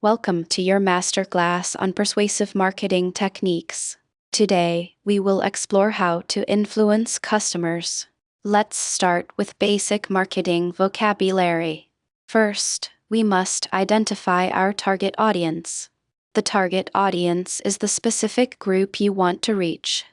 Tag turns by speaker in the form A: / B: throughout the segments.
A: Welcome to your Masterclass on persuasive marketing techniques. Today, we will explore how to influence customers. Let's start with basic marketing vocabulary. First, we must identify our target audience. The target audience is the specific group you want to reach.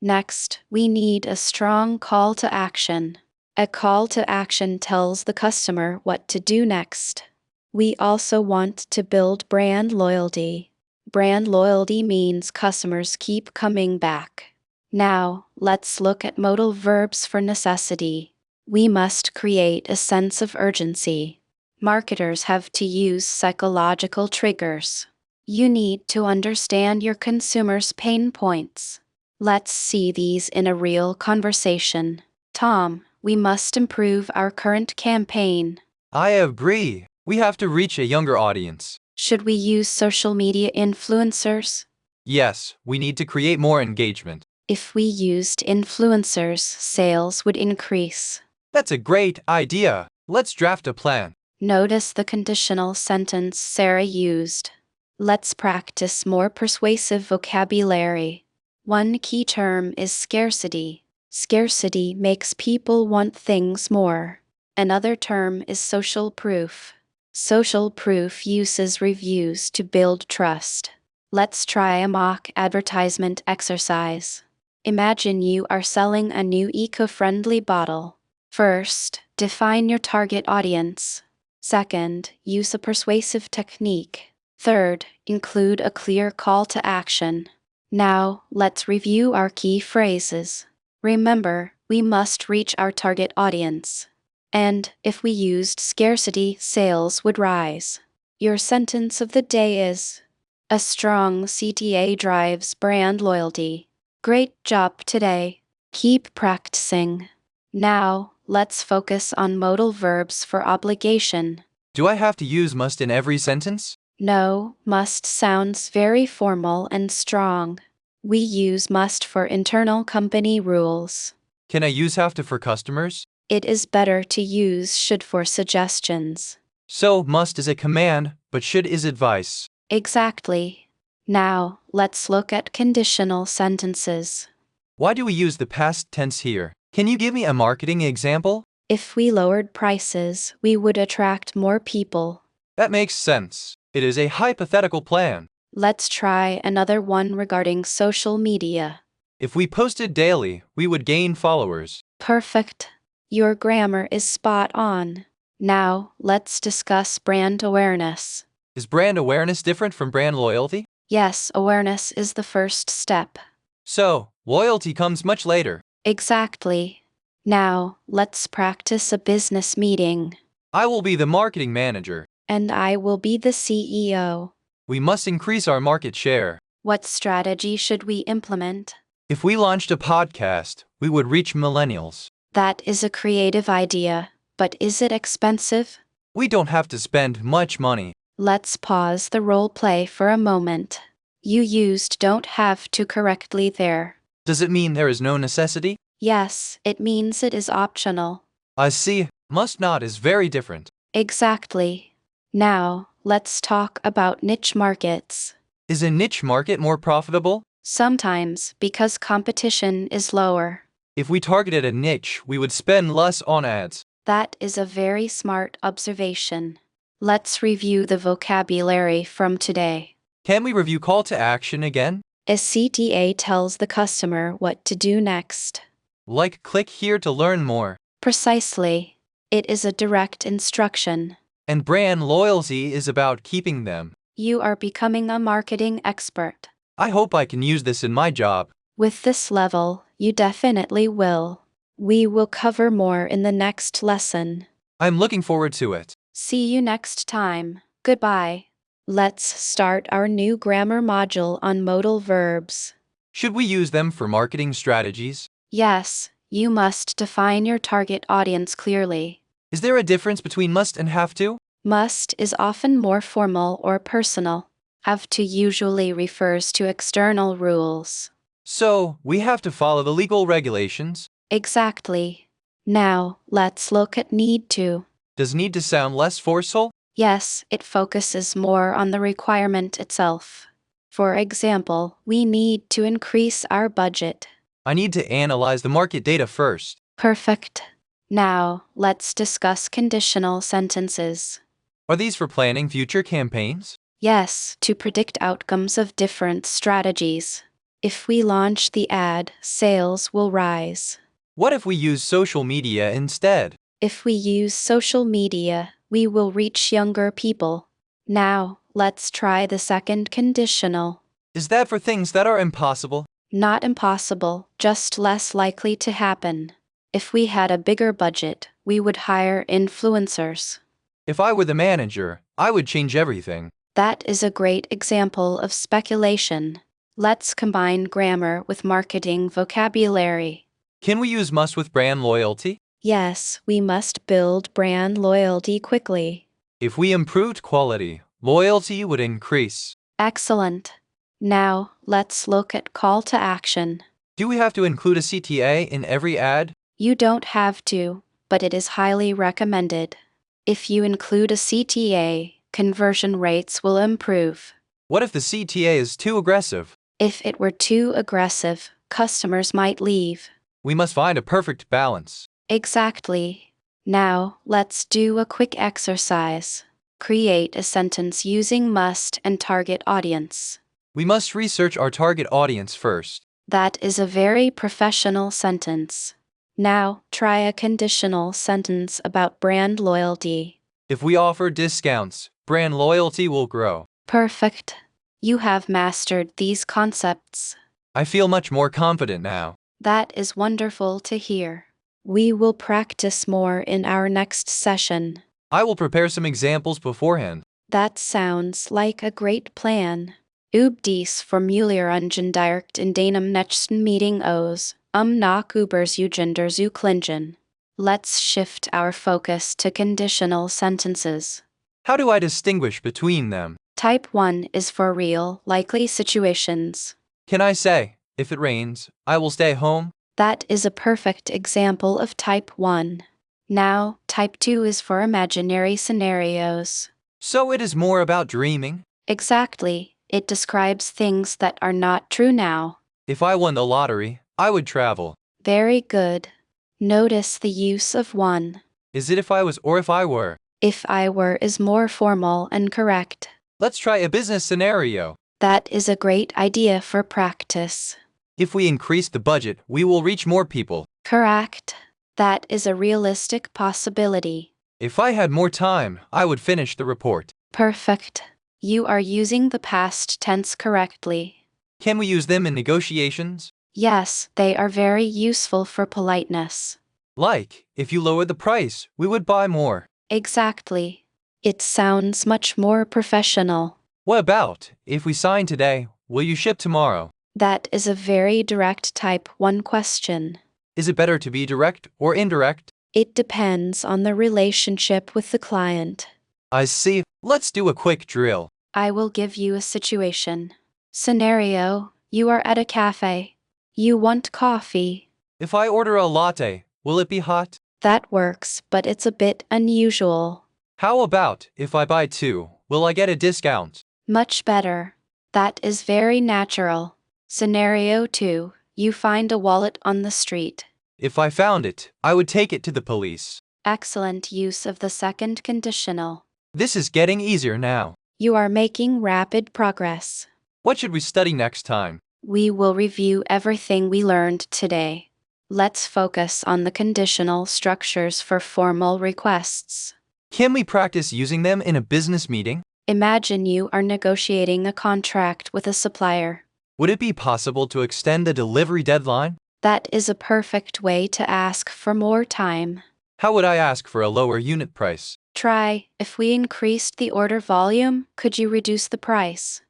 A: Next, we need a strong call to action. A call to action tells the customer what to do next. We also want to build brand loyalty. Brand loyalty means customers keep coming back. Now, let's look at modal verbs for necessity. We must create a sense of urgency. Marketers have to use psychological triggers. You need to understand your consumers' pain points. Let's see these in a real conversation. Tom, we must improve our current campaign.
B: I agree. We have to reach a younger audience.
A: Should we use social media influencers?
B: Yes, we need to create more engagement.
A: If we used influencers, sales would increase.
B: That's a great idea. Let's draft a plan.
A: Notice the conditional sentence Sarah used. Let's practice more persuasive vocabulary. One key term is scarcity. Scarcity makes people want things more. Another term is social proof. Social proof uses reviews to build trust. Let's try a mock advertisement exercise. Imagine you are selling a new eco-friendly bottle. First, define your target audience. Second, use a persuasive technique. Third, include a clear call to action. Now, let's review our key phrases. Remember, we must reach our target audience. And if we used scarcity, sales would rise. Your sentence of the day is: a strong CTA drives brand loyalty. Great job today. Keep practicing. Now, let's focus on modal verbs for obligation.
B: Do I have to use must in every sentence?
A: No, must sounds very formal and strong. We use must for internal company rules.
B: Can I use have to for customers?
A: It is better to use should for suggestions.
B: So, must is a command, but should is advice.
A: Exactly. Now, let's look at conditional sentences.
B: Why do we use the past tense here? Can you give me a marketing example?
A: If we lowered prices, we would attract more people.
B: That makes sense. It is a hypothetical plan.
A: Let's try another one regarding social media.
B: If we posted daily, we would gain followers.
A: Perfect. Your grammar is spot on. Now, let's discuss brand awareness.
B: Is brand awareness different from brand loyalty?
A: Yes, awareness is the first step.
B: So, loyalty comes much later.
A: Exactly. Now, let's practice a business meeting.
B: I will be the marketing manager.
A: And I will be the CEO.
B: We must increase our market share.
A: What strategy should we implement?
B: If we launched a podcast, we would reach millennials.
A: That is a creative idea, but is it expensive?
B: We don't have to spend much money.
A: Let's pause the role play for a moment. You used don't have to correctly there.
B: Does it mean there is no necessity?
A: Yes, it means it is optional.
B: I see. Must not is very different.
A: Exactly. Now, let's talk about niche markets.
B: Is a niche market more profitable?
A: Sometimes, because competition is lower.
B: If we targeted a niche, we would spend less on ads.
A: That is a very smart observation. Let's review the vocabulary from today.
B: Can we review call to action again?
A: A CTA tells the customer what to do next.
B: Like click here to learn more.
A: Precisely. It is a direct instruction.
B: And brand loyalty is about keeping them.
A: You are becoming a marketing expert.
B: I hope I can use this in my job.
A: With this level, you definitely will. We will cover more in the next lesson.
B: I'm looking forward to it.
A: See you next time. Goodbye. Let's start our new grammar module on modal verbs.
B: Should we use them for marketing strategies?
A: Yes, you must define your target audience clearly.
B: Is there a difference between must and have to?
A: Must is often more formal or personal. Have to usually refers to external rules.
B: So, we have to follow the legal regulations?
A: Exactly. Now, let's look at need to.
B: Does need to sound less forceful?
A: Yes, it focuses more on the requirement itself. For example, we need to increase our budget.
B: I need to analyze the market data first.
A: Perfect. Now, let's discuss conditional sentences.
B: Are these for planning future campaigns?
A: Yes, to predict outcomes of different strategies. If we launch the ad, sales will rise.
B: What if we use social media instead?
A: If we use social media, we will reach younger people. Now, let's try the second conditional.
B: Is that for things that are impossible?
A: Not impossible, just less likely to happen. If we had a bigger budget, we would hire influencers.
B: If I were the manager, I would change everything.
A: That is a great example of speculation. Let's combine grammar with marketing vocabulary.
B: Can we use must with brand loyalty?
A: Yes, we must build brand loyalty quickly.
B: If we improved quality, loyalty would increase.
A: Excellent. Now, let's look at call to action.
B: Do we have to include a CTA in every ad?
A: You don't have to, but it is highly recommended. If you include a CTA, conversion rates will improve.
B: What if the CTA is too aggressive?
A: If it were too aggressive, customers might leave.
B: We must find a perfect balance.
A: Exactly. Now, let's do a quick exercise. Create a sentence using must and target audience.
B: We must research our target audience first.
A: That is a very professional sentence. Now, try a conditional sentence about brand loyalty.
B: If we offer discounts, brand loyalty will grow.
A: Perfect. You have mastered these concepts.
B: I feel much more confident now.
A: That is wonderful to hear. We will practice more in our next session.
B: I will prepare some examples beforehand.
A: That sounds like a great plan. Dies formulieren direct in deinem nächsten Meeting aus, nach Überzeugender zu klingen. Let's shift our focus to conditional sentences.
B: How do I distinguish between them?
A: Type 1 is for real, likely situations.
B: Can I say, if it rains, I will stay home?
A: That is a perfect example of type 1. Now, type 2 is for imaginary scenarios.
B: So it is more about dreaming?
A: Exactly. It describes things that are not true now.
B: If I won the lottery, I would travel.
A: Very good. Notice the use of 1.
B: Is it if I was or if I were?
A: If I were is more formal and correct.
B: Let's try a business scenario.
A: That is a great idea for practice.
B: If we increase the budget, we will reach more people.
A: Correct. That is a realistic possibility.
B: If I had more time, I would finish the report.
A: Perfect. You are using the past tense correctly.
B: Can we use them in negotiations?
A: Yes, they are very useful for politeness.
B: Like, if you lower the price, we would buy more.
A: Exactly. It sounds much more professional.
B: What about, if we sign today, will you ship tomorrow?
A: That is a very direct type 1 question.
B: Is it better to be direct or indirect?
A: It depends on the relationship with the client.
B: I see. Let's do a quick drill.
A: I will give you a situation. Scenario: you are at a cafe. You want coffee.
B: If I order a latte, will it be hot?
A: That works, but it's a bit unusual.
B: How about, if I buy 2, will I get a discount?
A: Much better. That is very natural. Scenario 2: you find a wallet on the street.
B: If I found it, I would take it to the police.
A: Excellent use of the second conditional.
B: This is getting easier now.
A: You are making rapid progress.
B: What should we study next time?
A: We will review everything we learned today. Let's focus on the conditional structures for formal requests.
B: Can we practice using them in a business meeting?
A: Imagine you are negotiating a contract with a supplier.
B: Would it be possible to extend the delivery deadline?
A: That is a perfect way to ask for more time.
B: How would I ask for a lower unit price?
A: Try, if we increased the order volume, could you reduce the price?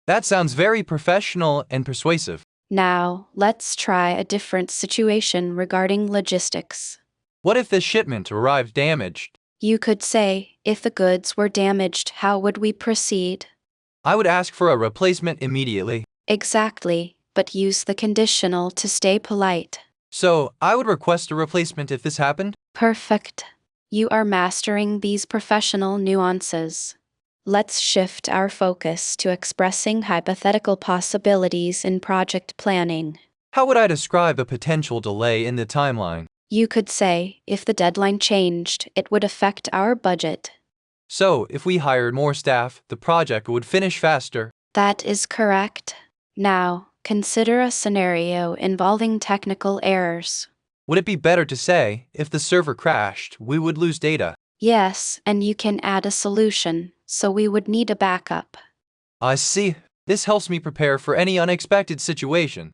B: That sounds very professional and persuasive.
A: Now, let's try a different situation regarding logistics.
B: What if the shipment arrived damaged?
A: You could say, if the goods were damaged, how would we proceed?
B: I would ask for a replacement immediately.
A: Exactly, but use the conditional to stay polite.
B: So, I would request a replacement if this happened?
A: Perfect. You are mastering these professional nuances. Let's shift our focus to expressing hypothetical possibilities in project planning.
B: How would I describe a potential delay in the timeline?
A: You could say, if the deadline changed, it would affect our budget.
B: So, if we hired more staff, the project would finish faster.
A: That is correct. Now, consider a scenario involving technical errors.
B: Would it be better to say, if the server crashed, we would lose data?
A: Yes, and you can add a solution, so we would need a backup.
B: I see. This helps me prepare for any unexpected situation.